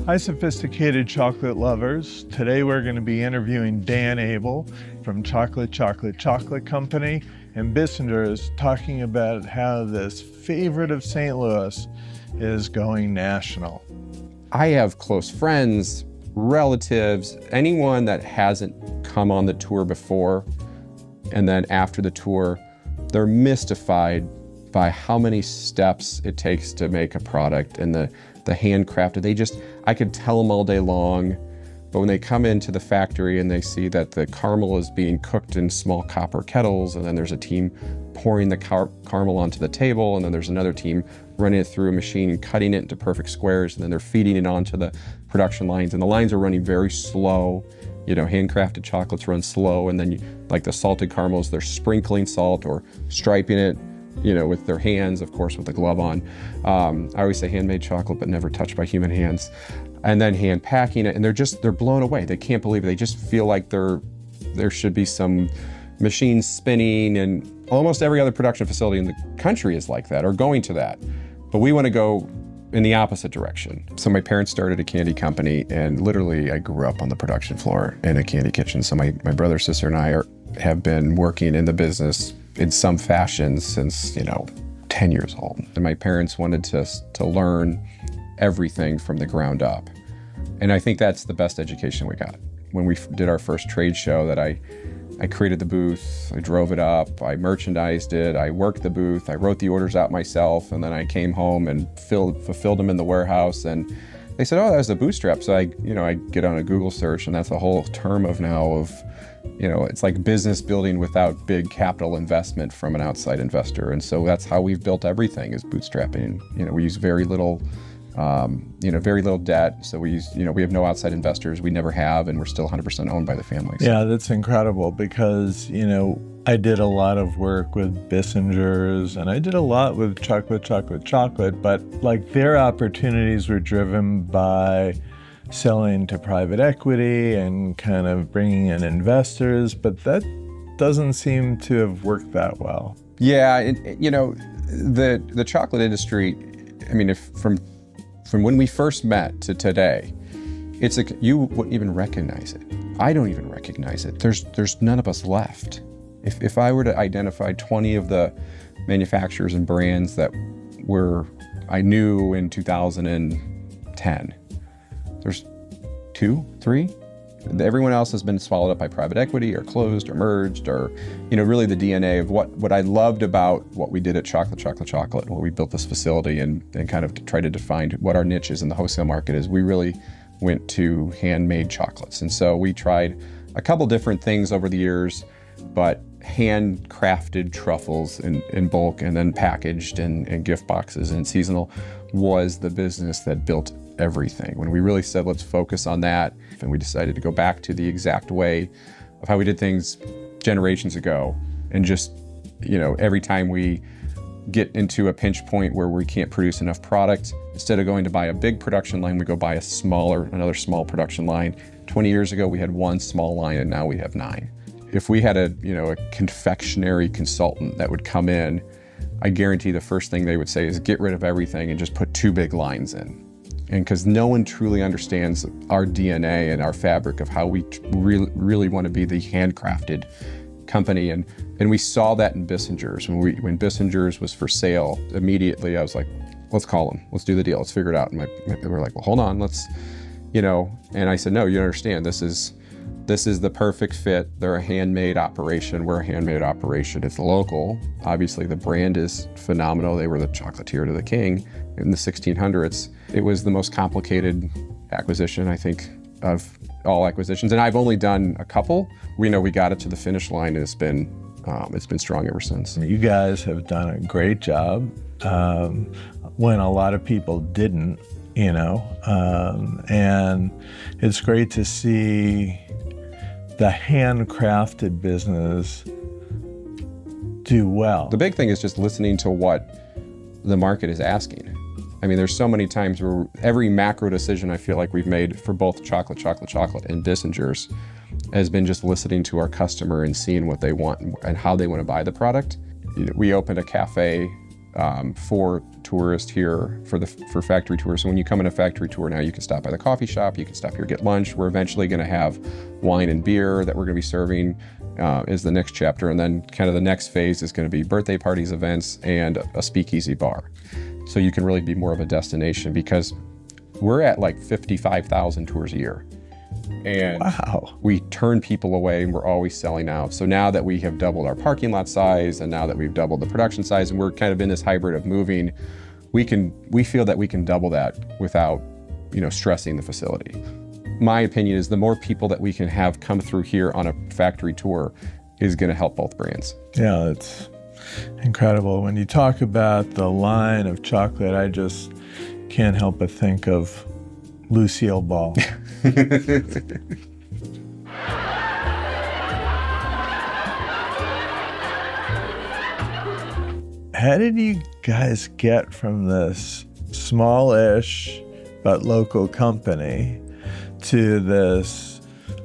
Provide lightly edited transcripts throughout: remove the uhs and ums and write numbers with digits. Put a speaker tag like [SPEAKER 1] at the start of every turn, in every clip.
[SPEAKER 1] Hi, sophisticated chocolate lovers. Today we're going to be interviewing Dan Abel from Chocolate Company, and Bissinger is talking about how this favorite of St. Louis is going national.
[SPEAKER 2] I have close friends, relatives, anyone that hasn't come on the tour before, and then after the tour, they're mystified by how many steps it takes to make a product and the handcrafted. I could tell them all day long, but when they come into the factory and they see that the caramel is being cooked in small copper kettles, and then there's a team pouring the caramel onto the table, and then there's another team running it through a machine, cutting it into perfect squares, and then they're feeding it onto the production lines, and the lines are running very slow. Handcrafted chocolates run slow, and then like the salted caramels, they're sprinkling salt or striping it, with their hands, of course, with the glove on. I always say handmade chocolate, but never touched by human hands. And then hand packing it, and they're blown away. They can't believe it. They just feel like there should be some machines spinning, and almost every other production facility in the country is like that or going to that. But we want to go in the opposite direction. So my parents started a candy company, and literally I grew up on the production floor in a candy kitchen. So my brother, sister, and I have been working in the business in some fashion since, 10 years old. And my parents wanted to learn everything from the ground up. And I think that's the best education we got. When we did our first trade show, that I created the booth, I drove it up, I merchandised it, I worked the booth, I wrote the orders out myself, and then I came home and fulfilled them in the warehouse. And they said, oh, that was a bootstrap. So I get on a Google search, and that's a whole term of it's like business building without big capital investment from an outside investor. And so that's how we've built everything, is bootstrapping. We use very little debt. So we have no outside investors. We never have, and we're still 100% owned by the family. So.
[SPEAKER 1] Yeah, that's incredible because, I did a lot of work with Bissinger's, and I did a lot with chocolate, but like their opportunities were driven by selling to private equity and kind of bringing in investors, but that doesn't seem to have worked that well.
[SPEAKER 2] Yeah, the chocolate industry, from when we first met to today, you wouldn't even recognize it. I don't even recognize it. There's none of us left. If I were to identify 20 of the manufacturers and brands that I knew in 2010, there's 2, 3. Everyone else has been swallowed up by private equity or closed or merged, or, really the DNA of what I loved about what we did at Chocolate, when we built this facility and kind of tried to define what our niche is in the wholesale market, is we really went to handmade chocolates. And so we tried a couple different things over the years, but handcrafted truffles in bulk and then packaged in gift boxes and seasonal was the business that built everything. When we really said, let's focus on that, and we decided to go back to the exact way of how we did things generations ago, and just, every time we get into a pinch point where we can't produce enough product, instead of going to buy a big production line, we go buy another small production line. 20 years ago, we had one small line, and now we have 9. If we had a confectionery consultant that would come in, I guarantee the first thing they would say is get rid of everything and just put 2 big lines in. And because no one truly understands our DNA and our fabric of how we really want to be the handcrafted company. And we saw that in Bissinger's. When Bissinger's was for sale, immediately I was like, let's call them. Let's do the deal. Let's figure it out. And they were like, well, hold on, and I said, no, you understand, this is the perfect fit. They're a handmade operation. We're a handmade operation. It's local. Obviously, the brand is phenomenal. They were the chocolatier to the king in the 1600s. It was the most complicated acquisition, I think, of all acquisitions. And I've only done a couple. We got it to the finish line, and it's been strong ever since.
[SPEAKER 1] You guys have done a great job when a lot of people didn't, and it's great to see the handcrafted business do well.
[SPEAKER 2] The big thing is just listening to what the market is asking. There's so many times where every macro decision I feel like we've made for both chocolate, and Bissinger's has been just listening to our customer and seeing what they want and how they want to buy the product. We opened a cafe for tourist here for factory tours. So when you come on a factory tour now, you can stop by the coffee shop, you can stop here, get lunch. We're eventually going to have wine and beer that we're going to be serving is the next chapter. And then kind of the next phase is going to be birthday parties, events, and a speakeasy bar. So you can really be more of a destination, because we're at like 55,000 tours a year. And
[SPEAKER 1] Wow.
[SPEAKER 2] we turn people away, and we're always selling out. So now that we have doubled our parking lot size, and now that we've doubled the production size, and we're kind of in this hybrid of moving, we feel that we can double that without, stressing the facility. My opinion is the more people that we can have come through here on a factory tour is going to help both brands.
[SPEAKER 1] Yeah, it's incredible. When you talk about the line of chocolate, I just can't help but think of Lucille Ball. How did you guys get from this smallish but local company to this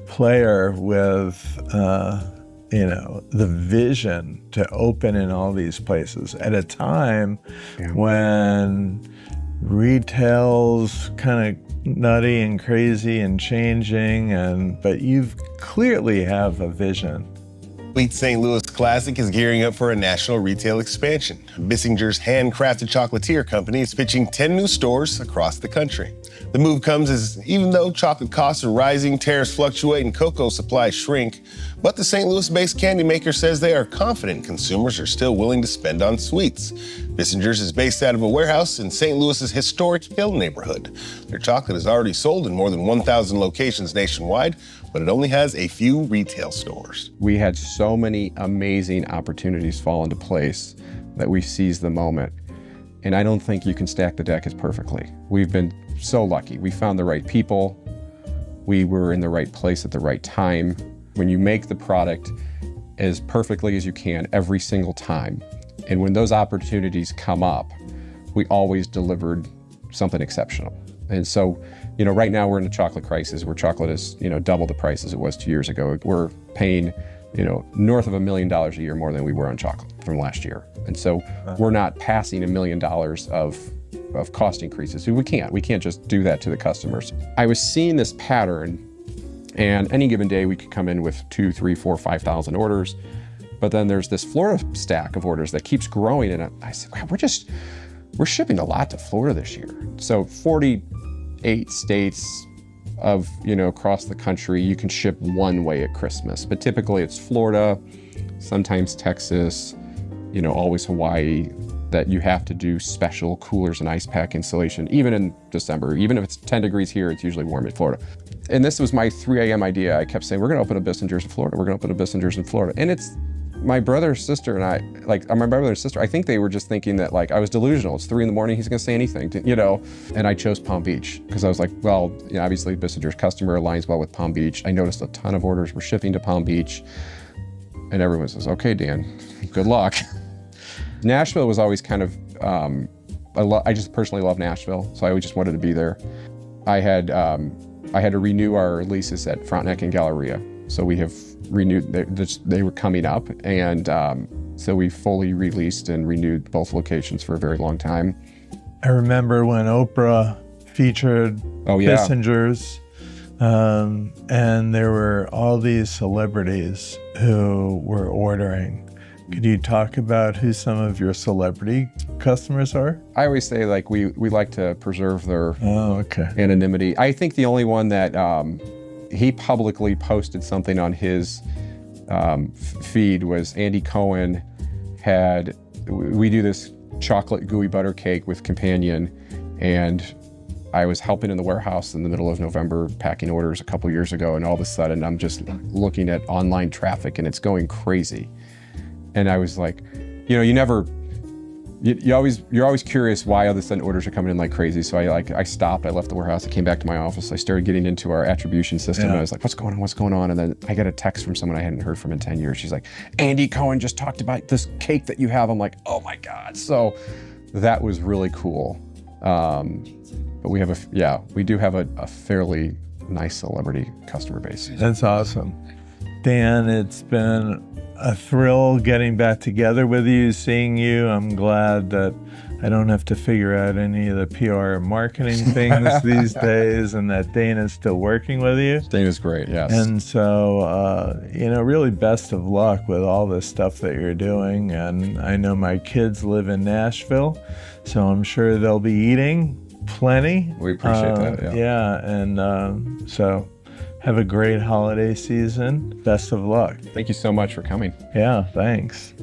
[SPEAKER 1] player with, the vision to open in all these places at a time when retail's kind of nutty and crazy and changing, but you clearly have a vision?
[SPEAKER 3] Sweet St. Louis Classic is gearing up for a national retail expansion. Bissinger's handcrafted chocolatier company is pitching 10 new stores across the country. The move comes as even though chocolate costs are rising, tariffs fluctuate, and cocoa supplies shrink, but the St. Louis-based candy maker says they are confident consumers are still willing to spend on sweets. Bissinger's is based out of a warehouse in St. Louis's historic Hill neighborhood. Their chocolate is already sold in more than 1,000 locations nationwide, but it only has a few retail stores.
[SPEAKER 2] We had so many amazing opportunities fall into place that we seized the moment. And I don't think you can stack the deck as perfectly. We've been so lucky. We found the right people. We were in the right place at the right time. When you make the product as perfectly as you can every single time, and when those opportunities come up, we always delivered something exceptional. And so, right now we're in a chocolate crisis where chocolate is, double the price as it was 2 years ago. We're paying, north of $1 million a year more than we were on chocolate from last year. And so we're not passing $1 million of cost increases. We can't just do that to the customers. I was seeing this pattern, and any given day we could come in with 2, 3, 4, 5,000 orders. But then there's this Florida stack of orders that keeps growing. And I said, wow, we're shipping a lot to Florida this year. So 48 states of, across the country, you can ship one way at Christmas. But typically it's Florida, sometimes Texas, always Hawaii, that you have to do special coolers and ice pack installation, even in December. Even if it's 10 degrees here, it's usually warm in Florida. And this was my 3 a.m. idea. I kept saying, we're gonna open a Bissinger's in Florida. We're gonna open a Bissinger's in Florida. And it's my brother, sister, and I think they were just thinking that I was delusional. It's 3 a.m, he's gonna say anything, And I chose Palm Beach because I was like, well, obviously Bissinger's customer aligns well with Palm Beach. I noticed a ton of orders were shipping to Palm Beach. And everyone says, okay, Dan, good luck. Nashville was always kind of, I just personally love Nashville, so I just wanted to be there. I had to renew our leases at Frontenac and Galleria. So we have renewed, they were coming up, and so we fully released and renewed both locations for a very long time.
[SPEAKER 1] I remember when Oprah featured Bissinger's, and there were all these celebrities who were ordering. Could you talk about who some of your celebrity customers are?
[SPEAKER 2] I always say we like to preserve their
[SPEAKER 1] okay.
[SPEAKER 2] anonymity. I think the only one that he publicly posted something on his feed was Andy Cohen we do this chocolate gooey butter cake with Companion, and I was helping in the warehouse in the middle of November packing orders a couple years ago, and all of a sudden I'm just looking at online traffic and it's going crazy. And I was like, you're always curious why all of a sudden orders are coming in like crazy. So I stopped, I left the warehouse, I came back to my office, I started getting into our attribution system, and I was like, what's going on? And then I got a text from someone I hadn't heard from in 10 years. She's like, Andy Cohen just talked about this cake that you have. I'm like, oh my God. So that was really cool. But we do have a fairly nice celebrity customer base.
[SPEAKER 1] That's awesome. Dan, it's been a thrill getting back together with you, seeing you. I'm glad that I don't have to figure out any of the PR and marketing things these days, and that Dana's still working with you.
[SPEAKER 2] Dana's great, yes.
[SPEAKER 1] And so, really best of luck with all this stuff that you're doing. And I know my kids live in Nashville, so I'm sure they'll be eating plenty.
[SPEAKER 2] We appreciate that,
[SPEAKER 1] yeah. And so have a great holiday season. Best of luck.
[SPEAKER 2] Thank you so much for coming.
[SPEAKER 1] Yeah, thanks.